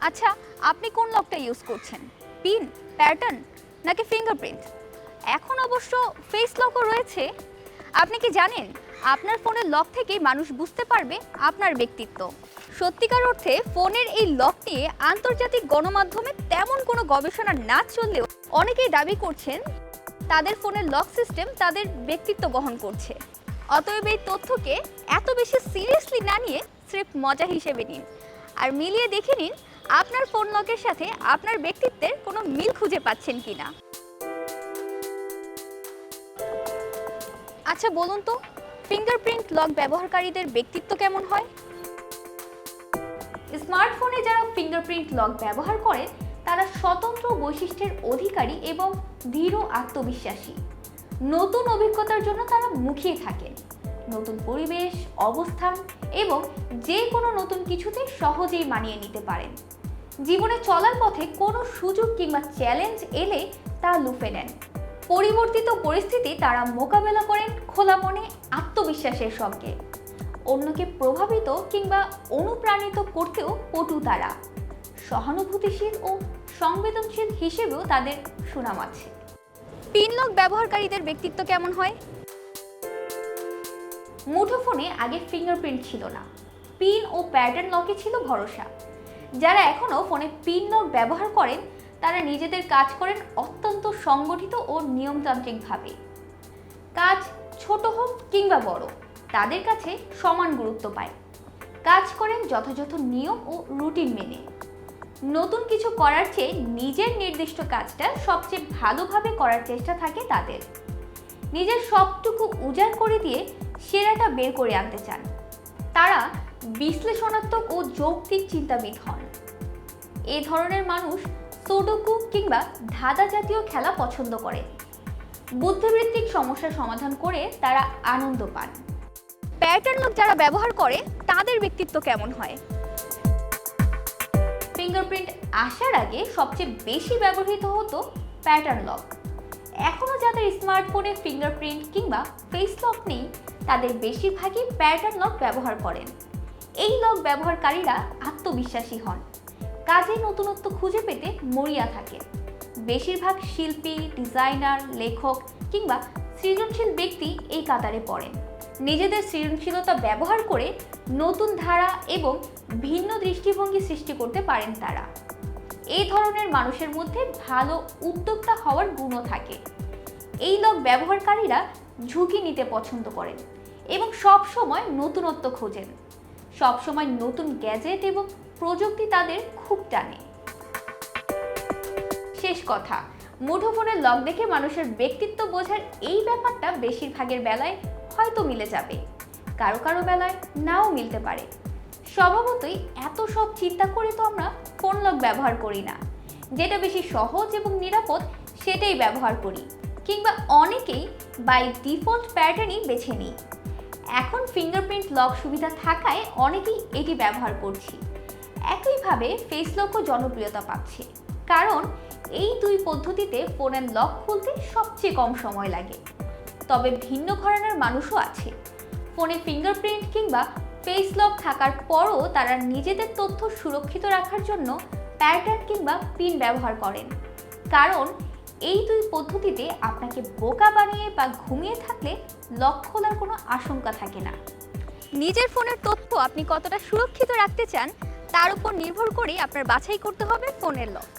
আচ্ছা, আপনি কোন লকটা ইউজ করছেন? পিন, প্যাটার্ন নাকি ফিঙ্গারপ্রিন্ট? এখন অবশ্য ফেস লকও রয়েছে। আপনি কি জানেন আপনার ফোনের লক থেকেই মানুষ বুঝতে পারবে আপনার ব্যক্তিত্ব? সত্যিকার অর্থে ফোনের এই লক নিয়ে আন্তর্জাতিক গণমাধ্যমে তেমন কোনো গবেষণা না চললেও অনেকেই দাবি করছেন তাদের ফোনের লক সিস্টেম তাদের ব্যক্তিত্ব বহন করছে। অতএব এই তথ্যকে এত বেশি সিরিয়াসলি না নিয়ে স্রেফ মজা হিসেবে নিন আর মিলিয়ে দেখে নিন আপনার ফোন লকের সাথে আপনার ব্যক্তিত্বের কোনো মিল খুঁজে পাচ্ছেন কিনা। আচ্ছা বলুন তো, ফিঙ্গারপ্রিন্ট লক ব্যবহারকারীদের ব্যক্তিত্ব কেমন হয়? স্মার্টফোনে যারা ফিঙ্গারপ্রিন্ট লক ব্যবহার করে তারা স্বতন্ত্র বৈশিষ্ট্যের অধিকারী এবং দৃঢ় আত্মবিশ্বাসী। নতুন অভিজ্ঞতার জন্য তারা মুখিয়ে থাকেন। নতুন পরিবেশ, অবস্থান এবং যে কোনো নতুন কিছুতে সহজেই মানিয়ে নিতে পারেন। জীবনে চলার পথে কোনো সুযোগ কিংবা চ্যালেঞ্জ এলে তা লুফে নেন। পরিবর্তিত পরিস্থিতি তারা মোকাবেলা করেন খোলা মনে, আত্মবিশ্বাসের সঙ্গে। অন্যকে প্রভাবিত কিংবা অনুপ্রাণিত করতেও পটু তারা। সহানুভূতিশীল ও সংবেদনশীল হিসেবেও তাদের সুনাম আছে। পিন লক ব্যবহারকারীদের ব্যক্তিত্ব কেমন হয়? মুঠোফোনে আগে ফিঙ্গারপ্রিন্ট ছিল না, পিন ও প্যাটার্ন লকে ছিল ভরসা। যারা এখনও ফোনে পিন লক ব্যবহার করেন তারা নিজেদের কাজ করেন অত্যন্ত সংগঠিত ও নিয়মতান্ত্রিকভাবে। কাজ ছোট হোক কিংবা বড়, তাদের কাছে সমান গুরুত্ব পায়। কাজ করেন যথাযথ নিয়ম ও রুটিন মেনে। নতুন কিছু করার চেয়ে নিজের নির্দিষ্ট কাজটা সবচেয়ে ভালোভাবে করার চেষ্টা থাকে তাদের। নিজের সবটুকু উজাড় করে দিয়ে সেরাটা বের করে আনতে চান। তারা বিশ্লেষণাত্মক ও যৌক্তিক চিন্তাবিদ হন। এ ধরনের মানুষ সুডোকু কিংবা ধাঁধা জাতীয় খেলা পছন্দ করেন। বুদ্ধিবৃত্তিক সমস্যার সমাধান করে তারা আনন্দ পান। প্যাটার্ন লক যারা ব্যবহার করে তাদের ব্যক্তিত্ব কেমন হয়? ফিঙ্গারপ্রিন্ট আসার আগে সবচেয়ে বেশি ব্যবহৃত হতো প্যাটার্ন লক। এখনও যাদের স্মার্টফোনে ফিঙ্গারপ্রিন্ট কিংবা ফেস লক নেই তাদের বেশিরভাগই প্যাটার্ন লক ব্যবহার করেন। এই লক ব্যবহারকারীরা আত্মবিশ্বাসী হন, কাজে নতুনত্ব খুঁজে পেতে মরিয়া থাকে। বেশিরভাগ শিল্পী, ডিজাইনার, লেখক কিংবা সৃজনশীল ব্যক্তি এই কাতারে পড়েন। নিজেদের সৃজনশীলতা ব্যবহার করে নতুন ধারা এবং ভিন্ন দৃষ্টিভঙ্গি সৃষ্টি করতে পারেন তারা। এই ধরনের মানুষের মধ্যে ভালো উদ্যোক্তা হওয়ার গুণও থাকে। এই লক ব্যবহারকারীরা ঝুঁকি নিতে পছন্দ করেন এবং সব সময় নতুনত্ব খোঁজেন। সবসময় নতুন গ্যাজেট এবং প্রযুক্তি তাদের খুব টানে। শেষ কথা, মুঠোফোনের লক দেখে মানুষের ব্যক্তিত্ব বোঝার এই ব্যাপারটা বেশিরভাগের বেলায় হয়তো মিলে যাবে, কারো কারো বেলায় নাও মিলতে পারে। স্বভাবতই এত সব চিন্তা করে তো আমরা ফোন লক ব্যবহার করি না। যেটা বেশি সহজ এবং নিরাপদ সেটাই ব্যবহার করি, কিংবা অনেকেই বাই ডিফল্ট প্যাটার্নই বেছে নিই। এখন ফিঙ্গারপ্রিন্ট লক সুবিধা থাকায় অনেকেই এটি ব্যবহার করছি। একইভাবে ফেস লকও জনপ্রিয়তা পাচ্ছে, কারণ এই দুই পদ্ধতিতে ফোনের লক খুলতে সবচেয়ে কম সময় লাগে। তবে ভিন্ন ঘরানার মানুষও আছে। ফোনে ফিঙ্গারপ্রিন্ট কিংবা ফেস লক থাকার পরও তারা নিজেদের তথ্য সুরক্ষিত রাখার জন্য প্যাটার্ন কিংবা পিন ব্যবহার করেন, কারণ এই দুই পদ্ধতিতে আপনাকে বোকা বানিয়ে বা ঘুমিয়ে থাকলে লক খোলার কোনো আশঙ্কা থাকে না। নিজের ফোনের তথ্য আপনি কতটা সুরক্ষিত রাখতে চান তার উপর নির্ভর করে আপনার বাছাই করতে হবে ফোনের লক।